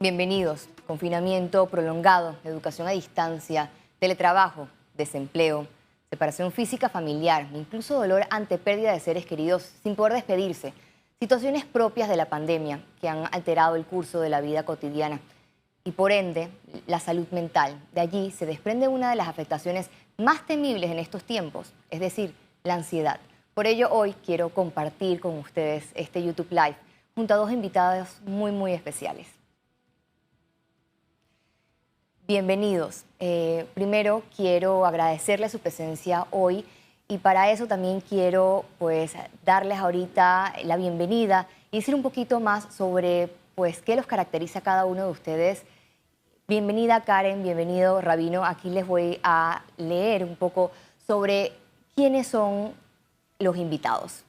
Bienvenidos. Confinamiento prolongado, educación a distancia, teletrabajo, desempleo, separación física familiar, incluso dolor ante pérdida de seres queridos sin poder despedirse. Situaciones propias de la pandemia que han alterado el curso de la vida cotidiana y por ende la salud mental. De allí se desprende una de las afectaciones más temibles en estos tiempos, es decir, la ansiedad. Por ello hoy quiero compartir con ustedes este YouTube Live junto a dos invitados muy especiales. Bienvenidos. Primero quiero agradecerles su presencia hoy y para eso también quiero darles ahorita la bienvenida y decir un poquito más sobre qué los caracteriza a cada uno de ustedes. Bienvenida Karen, bienvenido Rabino. Aquí les voy a leer un poco sobre quiénes son los invitados.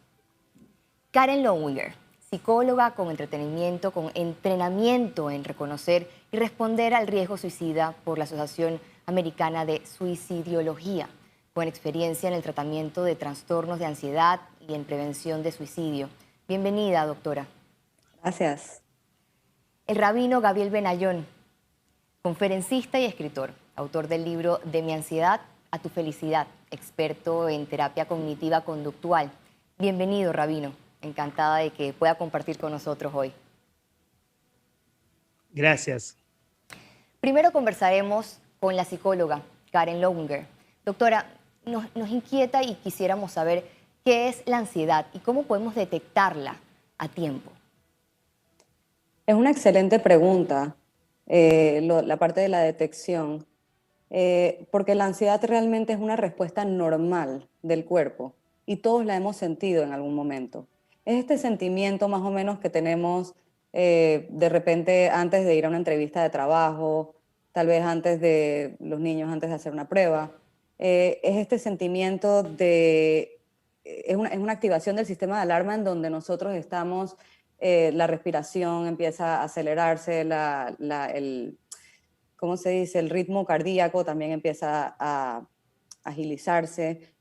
Karen Lowinger, psicóloga con entretenimiento, con entrenamiento en reconocer y responder al riesgo suicida por la Asociación Americana de Suicidología, con experiencia en el tratamiento de trastornos de ansiedad y en prevención de suicidio. Bienvenida, doctora. Gracias. El rabino Gabriel Benayón, conferencista y escritor, autor del libro De mi ansiedad a tu felicidad, experto en terapia cognitiva conductual. Bienvenido, rabino. Encantada de que pueda compartir con nosotros hoy. Gracias. Primero conversaremos con la psicóloga Karen Lowinger. Doctora, nos inquieta y quisiéramos saber qué es la ansiedad y cómo podemos detectarla a tiempo. Es una excelente pregunta, la parte de la detección, porque la ansiedad realmente es una respuesta normal del cuerpo y todos la hemos sentido en algún momento. Es este sentimiento más o menos que tenemos de repente antes de ir a una entrevista de trabajo, tal vez antes de los niños, antes de hacer una prueba. Es este sentimiento de, es una activación del sistema de alarma en donde nosotros estamos, la respiración empieza a acelerarse, ¿cómo se dice? El ritmo cardíaco también empieza a agilizarse,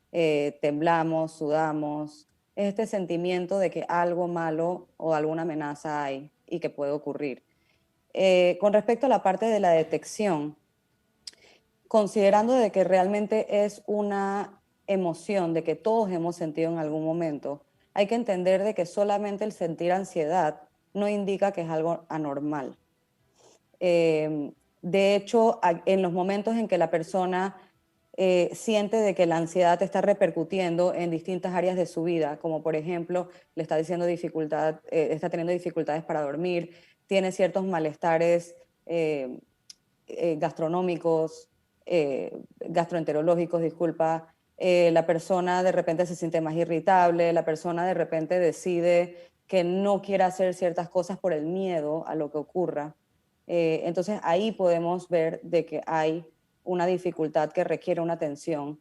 temblamos, sudamos. Es este sentimiento de que algo malo o alguna amenaza hay y que puede ocurrir. Con respecto a la parte de la detección, considerando de que realmente es una emoción de que todos hemos sentido en algún momento, hay que entender de que solamente el sentir ansiedad no indica que es algo anormal. De hecho, en los momentos en que la persona siente de que la ansiedad está repercutiendo en distintas áreas de su vida, como por ejemplo, le está diciendo está teniendo dificultades para dormir, tiene ciertos malestares eh, gastronómicos, gastroenterológicos, disculpa, la persona de repente se siente más irritable, la persona de repente decide que no quiere hacer ciertas cosas por el miedo a lo que ocurra. Entonces ahí podemos ver de que hay una dificultad que requiere una atención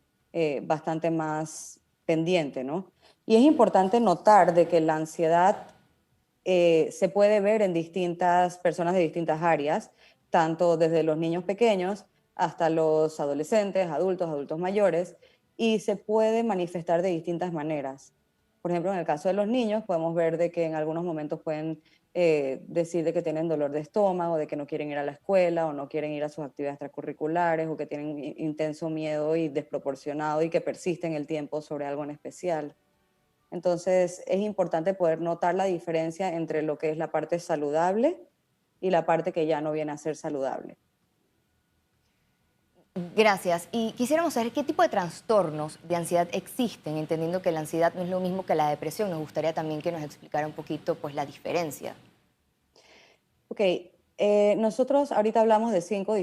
bastante más pendiente, ¿no? Y es importante notar de que la ansiedad se puede ver en distintas personas de distintas áreas, tanto desde los niños pequeños hasta los adolescentes, adultos mayores, y se puede manifestar de distintas maneras. Por ejemplo, en el caso de los niños, podemos ver de que en algunos momentos pueden decir de que tienen dolor de estómago, de que no quieren ir a la escuela o no quieren ir a sus actividades extracurriculares o que tienen intenso miedo y desproporcionado y que persisten el tiempo sobre algo en especial. Entonces, es importante poder notar la diferencia entre lo que es la parte saludable y la parte que ya no viene a ser saludable. Gracias. Y quisiéramos saber qué tipo de trastornos de ansiedad existen, entendiendo que la ansiedad no es lo mismo que la depresión. Nos gustaría también que nos explicara un poquito la diferencia. Ok, nosotros ahorita hablamos de cinco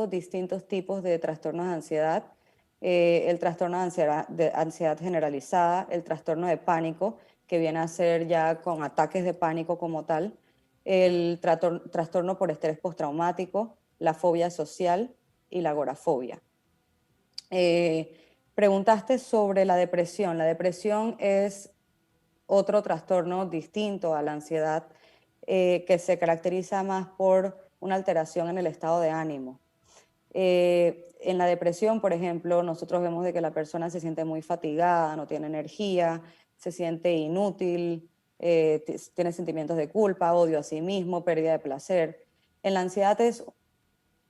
distintos tipos de trastornos de ansiedad. El trastorno de ansiedad generalizada, el trastorno de pánico, que viene a ser ya con ataques de pánico como tal, el trastorno por estrés postraumático, la fobia social y la agorafobia. Preguntaste sobre la depresión. La depresión es otro trastorno distinto a la ansiedad que se caracteriza más por una alteración en el estado de ánimo. En la depresión, por ejemplo, nosotros vemos de que la persona se siente muy fatigada, no tiene energía, se siente inútil, tiene sentimientos de culpa, odio a sí mismo, pérdida de placer. En la ansiedad es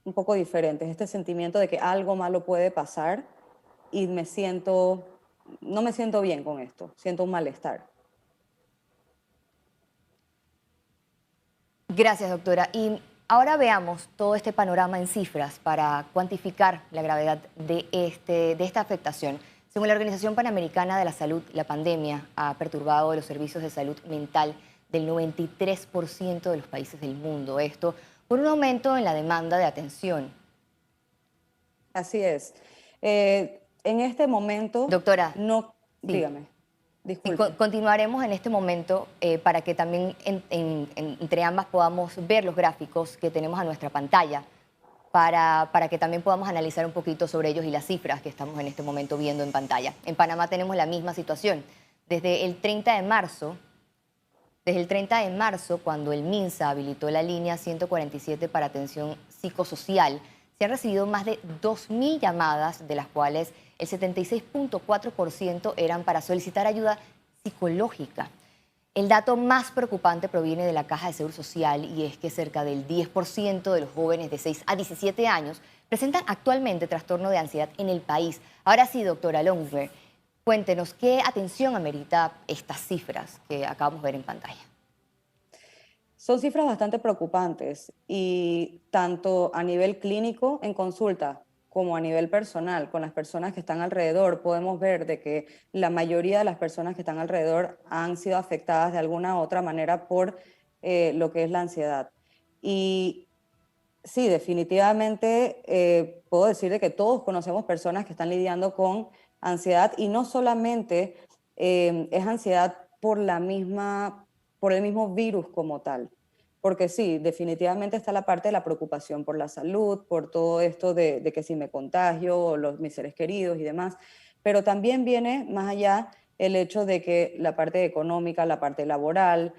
un poco diferente, es este sentimiento de que algo malo puede pasar y no me siento bien con esto, siento un malestar. Gracias, doctora. Y ahora veamos todo este panorama en cifras para cuantificar la gravedad de esta afectación. Según la Organización Panamericana de la Salud, la pandemia ha perturbado los servicios de salud mental del 93% de los países del mundo. Esto por un aumento en la demanda de atención. Así es. En este momento, Doctora, no, sí. dígame, Y disculpe. continuaremos en este momento para que también entre ambas podamos ver los gráficos que tenemos a nuestra pantalla, para que también podamos analizar un poquito sobre ellos y las cifras que estamos en este momento viendo en pantalla. En Panamá tenemos la misma situación. Desde el 30 de marzo, cuando el MINSA habilitó la línea 147 para atención psicosocial, se han recibido más de 2.000 llamadas, de las cuales el 76.4% eran para solicitar ayuda psicológica. El dato más preocupante proviene de la Caja de Seguro Social y es que cerca del 10% de los jóvenes de 6 a 17 años presentan actualmente trastorno de ansiedad en el país. Ahora sí, doctora Longsberg, cuéntenos qué atención amerita estas cifras que acabamos de ver en pantalla. Son cifras bastante preocupantes y tanto a nivel clínico en consulta como a nivel personal, con las personas que están alrededor, podemos ver de que la mayoría de las personas que están alrededor han sido afectadas de alguna u otra manera por lo que es la ansiedad. Y sí, definitivamente puedo decir de que todos conocemos personas que están lidiando con ansiedad y no solamente es ansiedad por el mismo virus como tal. Porque sí, definitivamente está la parte de la preocupación por la salud, por todo esto de que si me contagio, o mis seres queridos y demás, pero también viene más allá el hecho de que la parte económica, la parte laboral,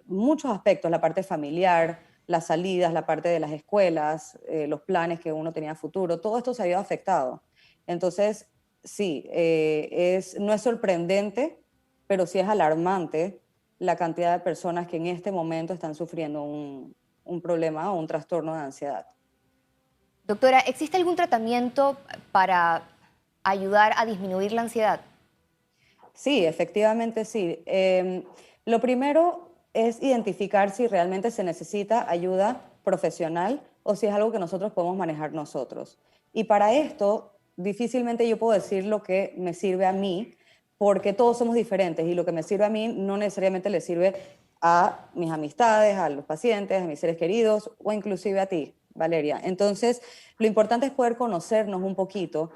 muchos aspectos, la parte familiar, las salidas, la parte de las escuelas, los planes que uno tenía a futuro, todo esto se ha ido afectado. Entonces, sí, no es sorprendente, pero sí es alarmante la cantidad de personas que en este momento están sufriendo un problema o un trastorno de ansiedad. Doctora, ¿existe algún tratamiento para ayudar a disminuir la ansiedad? Sí, efectivamente sí. Lo primero es identificar si realmente se necesita ayuda profesional o si es algo que nosotros podemos manejar nosotros. Y para esto, difícilmente yo puedo decir lo que me sirve a mí, porque todos somos diferentes y lo que me sirve a mí no necesariamente le sirve a mis amistades, a los pacientes, a mis seres queridos o inclusive a ti, Valeria. Entonces, lo importante es poder conocernos un poquito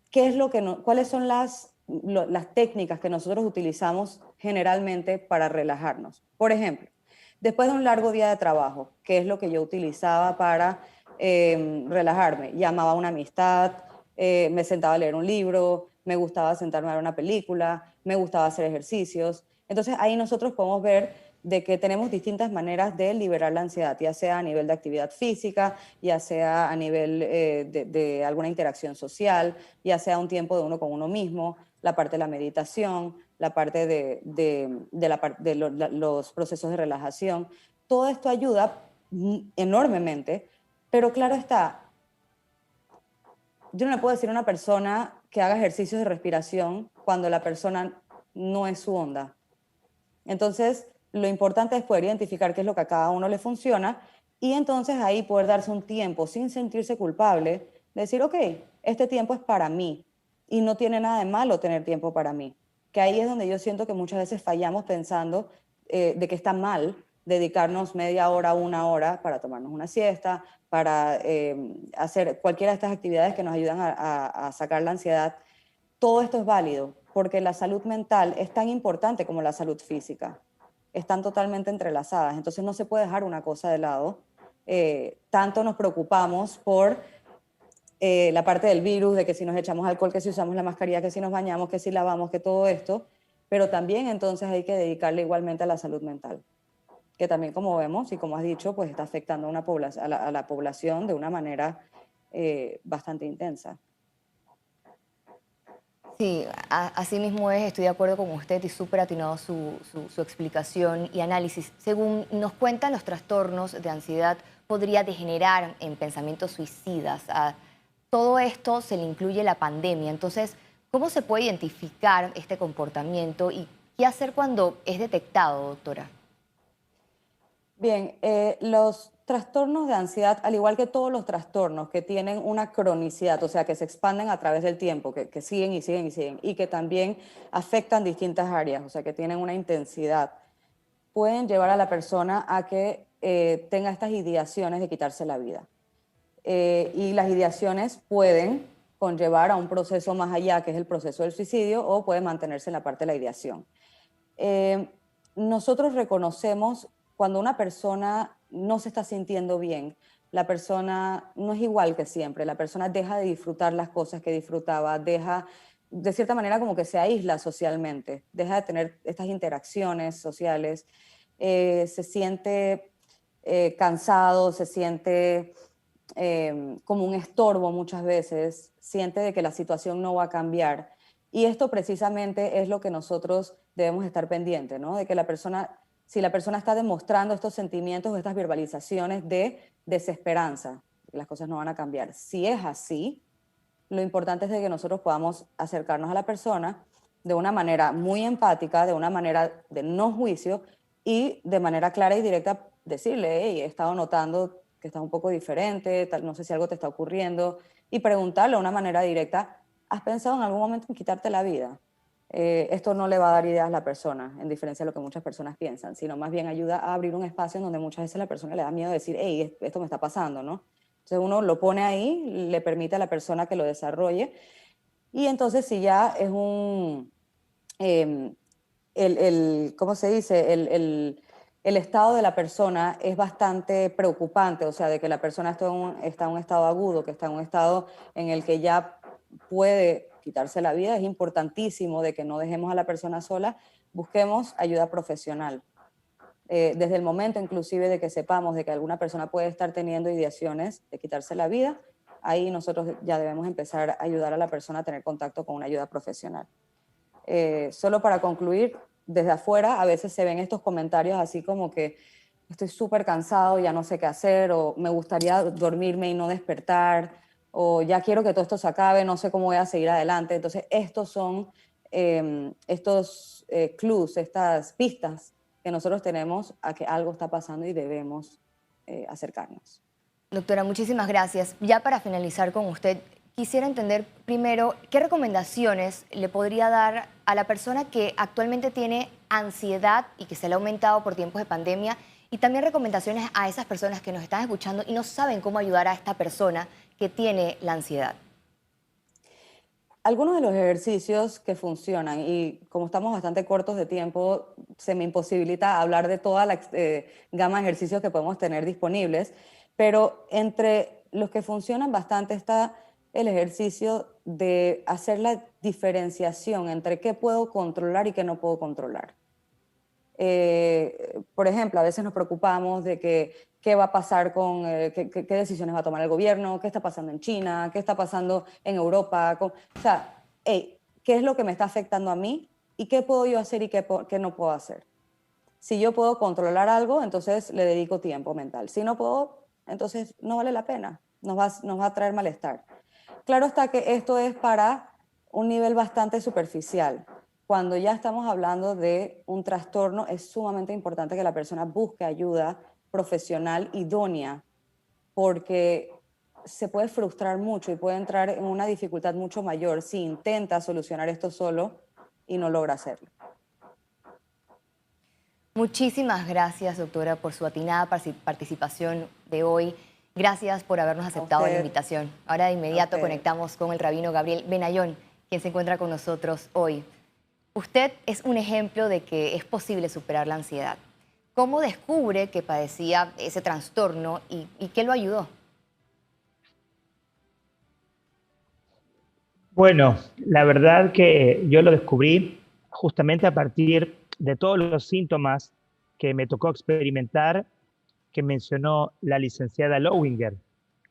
qué es cuáles son las técnicas que nosotros utilizamos generalmente para relajarnos. Por ejemplo, después de un largo día de trabajo, ¿qué es lo que yo utilizaba para relajarme? Llamaba a una amistad, me sentaba a leer un libro, me gustaba sentarme a ver una película, me gustaba hacer ejercicios. Entonces ahí nosotros podemos ver de que tenemos distintas maneras de liberar la ansiedad, ya sea a nivel de actividad física, ya sea a nivel de alguna interacción social, ya sea un tiempo de uno con uno mismo, la parte de la meditación, la parte de los procesos de relajación. Todo esto ayuda enormemente, pero claro está, yo no le puedo decir a una persona que haga ejercicios de respiración cuando la persona no es su onda. Entonces, lo importante es poder identificar qué es lo que a cada uno le funciona y entonces ahí poder darse un tiempo sin sentirse culpable, decir, ok, este tiempo es para mí y no tiene nada de malo tener tiempo para mí. Que ahí es donde yo siento que muchas veces fallamos pensando de que está mal dedicarnos media hora, una hora para tomarnos una siesta, para hacer cualquiera de estas actividades que nos ayudan a sacar la ansiedad. Todo esto es válido porque la salud mental es tan importante como la salud física. Están totalmente entrelazadas, entonces no se puede dejar una cosa de lado. Tanto nos preocupamos por la parte del virus, de que si nos echamos alcohol, que si usamos la mascarilla, que si nos bañamos, que si lavamos, que todo esto, pero también entonces hay que dedicarle igualmente a la salud mental, que también como vemos y como has dicho, pues está afectando a la población de una manera bastante intensa. Sí, así mismo es, estoy de acuerdo con usted y súper atinado su explicación y análisis. Según nos cuentan, los trastornos de ansiedad podría degenerar en pensamientos suicidas. A todo esto se le incluye la pandemia. Entonces, ¿cómo se puede identificar este comportamiento y qué hacer cuando es detectado, doctora? Bien, los trastornos de ansiedad, al igual que todos los trastornos que tienen una cronicidad, o sea, que se expanden a través del tiempo, que siguen y siguen y siguen, y que también afectan distintas áreas, o sea, que tienen una intensidad, pueden llevar a la persona a que tenga estas ideaciones de quitarse la vida. Y las ideaciones pueden conllevar a un proceso más allá, que es el proceso del suicidio, o puede mantenerse en la parte de la ideación. Eh, Nosotros reconocemos cuando una persona no se está sintiendo bien, la persona no es igual que siempre, la persona deja de disfrutar las cosas que disfrutaba, deja, de cierta manera como que se aísla socialmente, deja de tener estas interacciones sociales, se siente cansado, se siente como un estorbo muchas veces, siente de que la situación no va a cambiar. Y esto precisamente es lo que nosotros debemos estar pendientes, ¿no? De que la persona, si la persona está demostrando estos sentimientos o estas verbalizaciones de desesperanza, que las cosas no van a cambiar. Si es así, lo importante es de que nosotros podamos acercarnos a la persona de una manera muy empática, de una manera de no juicio y de manera clara y directa decirle, hey, he estado notando que estás un poco diferente, no sé si algo te está ocurriendo, y preguntarle de una manera directa, ¿has pensado en algún momento en quitarte la vida? Esto no le va a dar ideas a la persona, en diferencia de lo que muchas personas piensan, sino más bien ayuda a abrir un espacio en donde muchas veces la persona le da miedo de decir, hey, esto me está pasando, ¿no? Entonces uno lo pone ahí, le permite a la persona que lo desarrolle y entonces si ya es un, eh, ¿cómo se dice? El estado de la persona es bastante preocupante, o sea, de que la persona está en un estado agudo, que está en un estado en el que ya puede quitarse la vida, es importantísimo de que no dejemos a la persona sola, busquemos ayuda profesional. Desde el momento inclusive de que sepamos de que alguna persona puede estar teniendo ideaciones de quitarse la vida, ahí nosotros ya debemos empezar a ayudar a la persona a tener contacto con una ayuda profesional. Solo para concluir, desde afuera a veces se ven estos comentarios así como que estoy súper cansado, ya no sé qué hacer, o me gustaría dormirme y no despertar, o ya quiero que todo esto se acabe, no sé cómo voy a seguir adelante. Entonces, estos son estos clues, estas pistas que nosotros tenemos a que algo está pasando y debemos acercarnos. Doctora, muchísimas gracias. Ya para finalizar con usted, quisiera entender primero qué recomendaciones le podría dar a la persona que actualmente tiene ansiedad y que se le ha aumentado por tiempos de pandemia y también recomendaciones a esas personas que nos están escuchando y no saben cómo ayudar a esta persona que tiene la ansiedad. Algunos de los ejercicios que funcionan, y como estamos bastante cortos de tiempo, se me imposibilita hablar de toda la gama de ejercicios que podemos tener disponibles, pero entre los que funcionan bastante está el ejercicio de hacer la diferenciación entre qué puedo controlar y qué no puedo controlar. Por ejemplo, a veces nos preocupamos de que qué va a pasar con, qué decisiones va a tomar el gobierno, qué está pasando en China, qué está pasando en Europa. O sea, hey, ¿qué es lo que me está afectando a mí y qué puedo yo hacer y qué no puedo hacer? Si yo puedo controlar algo, entonces le dedico tiempo mental. Si no puedo, entonces no vale la pena, nos va a traer malestar. Claro está que esto es para un nivel bastante superficial. Cuando ya estamos hablando de un trastorno, es sumamente importante que la persona busque ayuda profesional idónea, porque se puede frustrar mucho y puede entrar en una dificultad mucho mayor si intenta solucionar esto solo y no logra hacerlo. Muchísimas gracias, doctora, por su atinada participación de hoy. Gracias por habernos A aceptado la usted, invitación. Ahora de a inmediato usted. conectamos con el rabino Gabriel Benayón, quien se encuentra con nosotros hoy. Usted es un ejemplo de que es posible superar la ansiedad. ¿Cómo descubre que padecía ese trastorno y qué lo ayudó? Bueno, la verdad que yo lo descubrí justamente a partir de todos los síntomas que me tocó experimentar, que mencionó la licenciada Lowinger,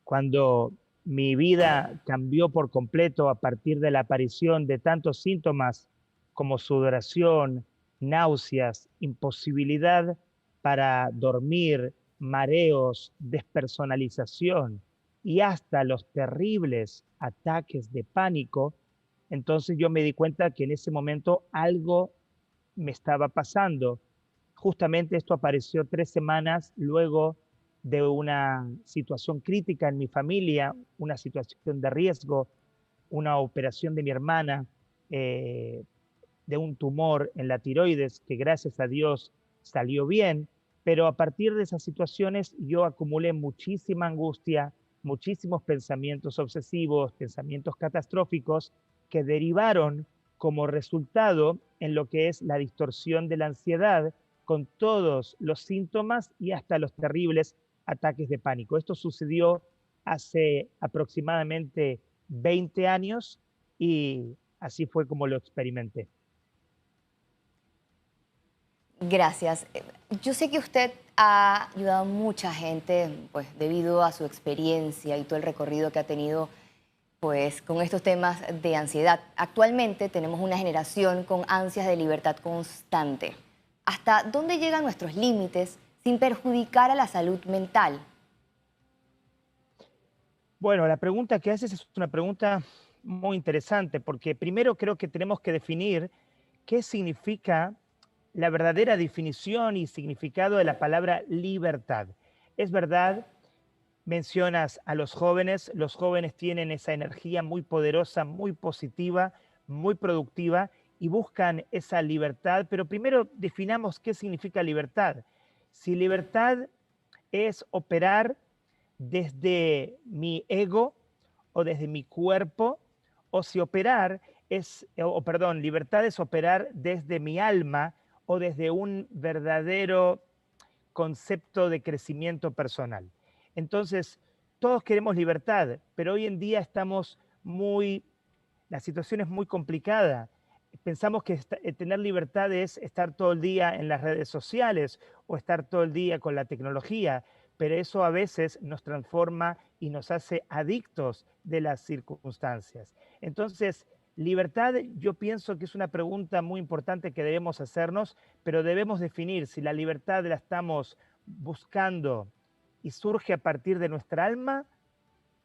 cuando mi vida cambió por completo a partir de la aparición de tantos síntomas como sudoración, náuseas, imposibilidad para dormir, mareos, despersonalización y hasta los terribles ataques de pánico. Entonces yo me di cuenta que en ese momento algo me estaba pasando. Justamente esto apareció 3 semanas luego de una situación crítica en mi familia, una situación de riesgo, una operación de mi hermana, eh, de un tumor en la tiroides, que gracias a Dios salió bien, pero a partir de esas situaciones yo acumulé muchísima angustia, muchísimos pensamientos obsesivos, pensamientos catastróficos que derivaron como resultado en lo que es la distorsión de la ansiedad con todos los síntomas y hasta los terribles ataques de pánico. Esto sucedió hace aproximadamente 20 años y así fue como lo experimenté. Gracias. Yo sé que usted ha ayudado a mucha gente, pues debido a su experiencia y todo el recorrido que ha tenido, pues con estos temas de ansiedad. Actualmente tenemos una generación con ansias de libertad constante. ¿Hasta dónde llegan nuestros límites sin perjudicar a la salud mental? Bueno, la pregunta que haces es una pregunta muy interesante, porque primero creo que tenemos que definir qué significa la verdadera definición y significado de la palabra libertad. Es verdad, mencionas a los jóvenes tienen esa energía muy poderosa, muy positiva, muy productiva y buscan esa libertad, pero primero definamos qué significa libertad. Si libertad es operar desde mi ego o desde mi cuerpo, o si operar es, o perdón, libertad es operar desde mi alma o desde un verdadero concepto de crecimiento personal. Entonces, todos queremos libertad, pero hoy en día la situación es muy complicada. Pensamos que tener libertad es estar todo el día en las redes sociales o estar todo el día con la tecnología, pero eso a veces nos transforma y nos hace adictos de las circunstancias. Entonces, libertad yo pienso que es una pregunta muy importante que debemos hacernos, pero debemos definir si la libertad la estamos buscando y surge a partir de nuestra alma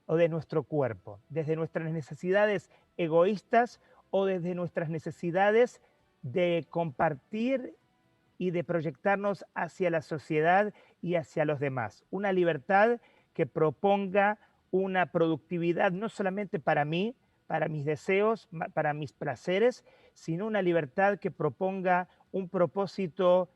o de nuestro cuerpo, desde nuestras necesidades egoístas o desde nuestras necesidades de compartir y de proyectarnos hacia la sociedad y hacia los demás. Una libertad que proponga una productividad no solamente para mí, para mis deseos, para mis placeres, sino una libertad que proponga un propósito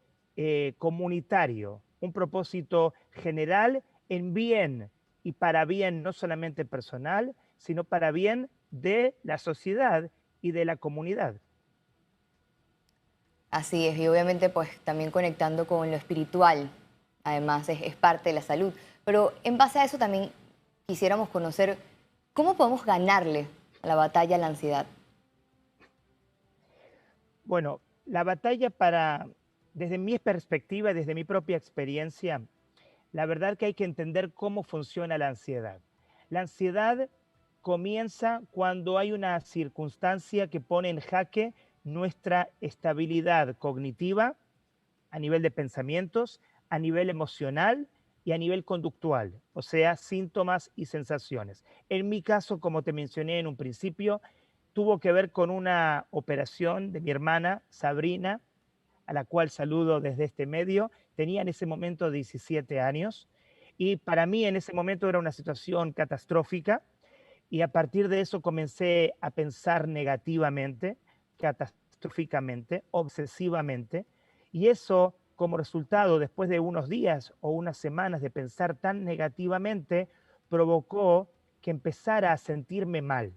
comunitario, un propósito general en bien y para bien no solamente personal, sino para bien de la sociedad y de la comunidad. Así es, y obviamente pues también conectando con lo espiritual, además es parte de la salud. Pero en base a eso también quisiéramos conocer cómo podemos ganarle a la batalla a la ansiedad. Bueno, la batalla desde mi perspectiva, desde mi propia experiencia, la verdad que hay que entender cómo funciona la ansiedad. La ansiedad comienza cuando hay una circunstancia que pone en jaque nuestra estabilidad cognitiva a nivel de pensamientos, a nivel emocional y a nivel conductual, o sea, síntomas y sensaciones. En mi caso, como te mencioné en un principio, tuvo que ver con una operación de mi hermana Sabrina, a la cual saludo desde este medio. Tenía en ese momento 17 años y para mí en ese momento era una situación catastrófica y a partir de eso comencé a pensar negativamente, catastróficamente, obsesivamente, y eso como resultado, después de unos días o unas semanas de pensar tan negativamente, provocó que empezara a sentirme mal,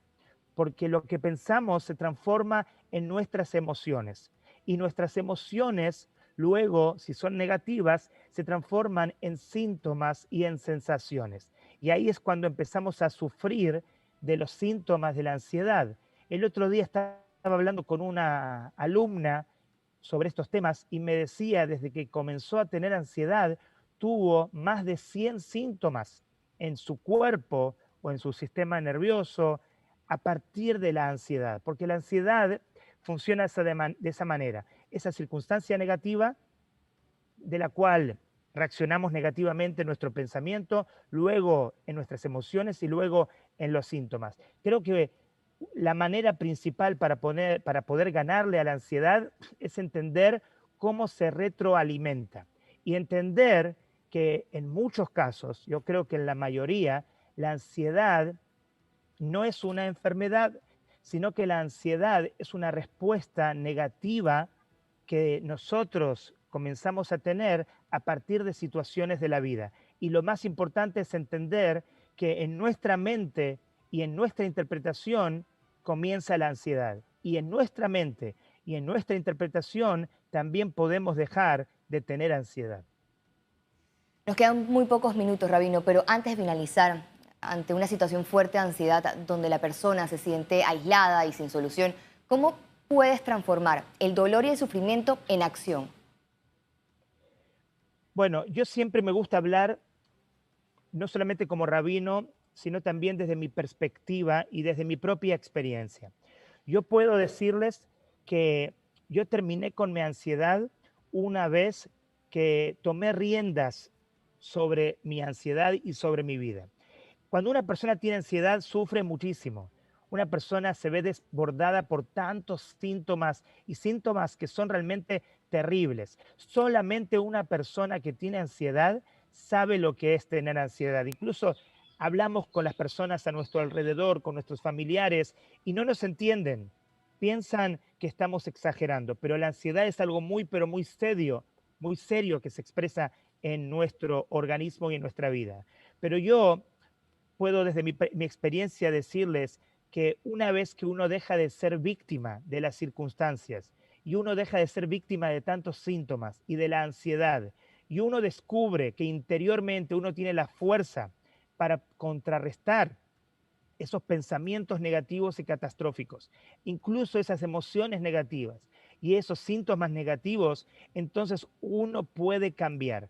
porque lo que pensamos se transforma en nuestras emociones y nuestras emociones luego, si son negativas, se transforman en síntomas y en sensaciones. Y ahí es cuando empezamos a sufrir de los síntomas de la ansiedad. El otro día estaba hablando con una alumna sobre estos temas y me decía, desde que comenzó a tener ansiedad, tuvo más de 100 síntomas en su cuerpo o en su sistema nervioso a partir de la ansiedad, porque la ansiedad funciona de esa manera. Esa circunstancia negativa de la cual reaccionamos negativamente en nuestro pensamiento, luego en nuestras emociones y luego en los síntomas. Creo que la manera principal para poder ganarle a la ansiedad es entender cómo se retroalimenta y entender que en muchos casos, yo creo que en la mayoría, la ansiedad no es una enfermedad, sino que la ansiedad es una respuesta negativa que nosotros comenzamos a tener a partir de situaciones de la vida. Y lo más importante es entender que en nuestra mente y en nuestra interpretación comienza la ansiedad. Y en nuestra mente y en nuestra interpretación también podemos dejar de tener ansiedad. Nos quedan muy pocos minutos, Rabino, pero antes de finalizar, ante una situación fuerte de ansiedad donde la persona se siente aislada y sin solución, ¿cómo puedes transformar el dolor y el sufrimiento en acción? Bueno, yo siempre me gusta hablar no solamente como rabino, sino también desde mi perspectiva y desde mi propia experiencia. Yo puedo decirles que yo terminé con mi ansiedad una vez que tomé riendas sobre mi ansiedad y sobre mi vida. Cuando una persona tiene ansiedad, sufre muchísimo. Una persona se ve desbordada por tantos síntomas y síntomas que son realmente terribles. Solamente una persona que tiene ansiedad sabe lo que es tener ansiedad. Incluso hablamos con las personas a nuestro alrededor, con nuestros familiares, y no nos entienden. Piensan que estamos exagerando, pero la ansiedad es algo pero muy serio que se expresa en nuestro organismo y en nuestra vida. Pero yo puedo desde mi experiencia decirles que una vez que uno deja de ser víctima de las circunstancias y uno deja de ser víctima de tantos síntomas y de la ansiedad, y uno descubre que interiormente uno tiene la fuerza para contrarrestar esos pensamientos negativos y catastróficos, incluso esas emociones negativas y esos síntomas negativos, entonces uno puede cambiar.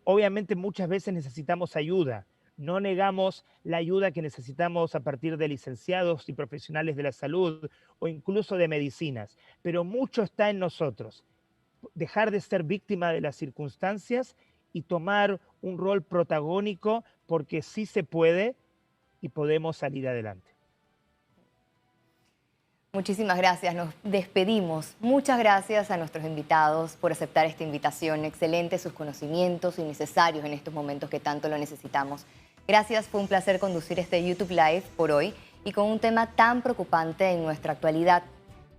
Obviamente muchas veces necesitamos ayuda. No negamos la ayuda que necesitamos a partir de licenciados y profesionales de la salud o incluso de medicinas, pero mucho está en nosotros. Dejar de ser víctima de las circunstancias y tomar un rol protagónico porque sí se puede y podemos salir adelante. Muchísimas gracias, nos despedimos. Muchas gracias a nuestros invitados por aceptar esta invitación. Excelentes sus conocimientos y necesarios en estos momentos que tanto lo necesitamos. Gracias, fue un placer conducir este YouTube Live por hoy y con un tema tan preocupante en nuestra actualidad.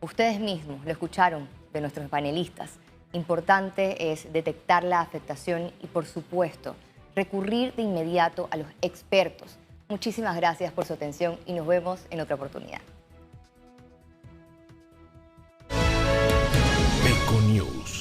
Ustedes mismos lo escucharon de nuestros panelistas. Importante es detectar la afectación y, por supuesto, recurrir de inmediato a los expertos. Muchísimas gracias por su atención y nos vemos en otra oportunidad. Econews.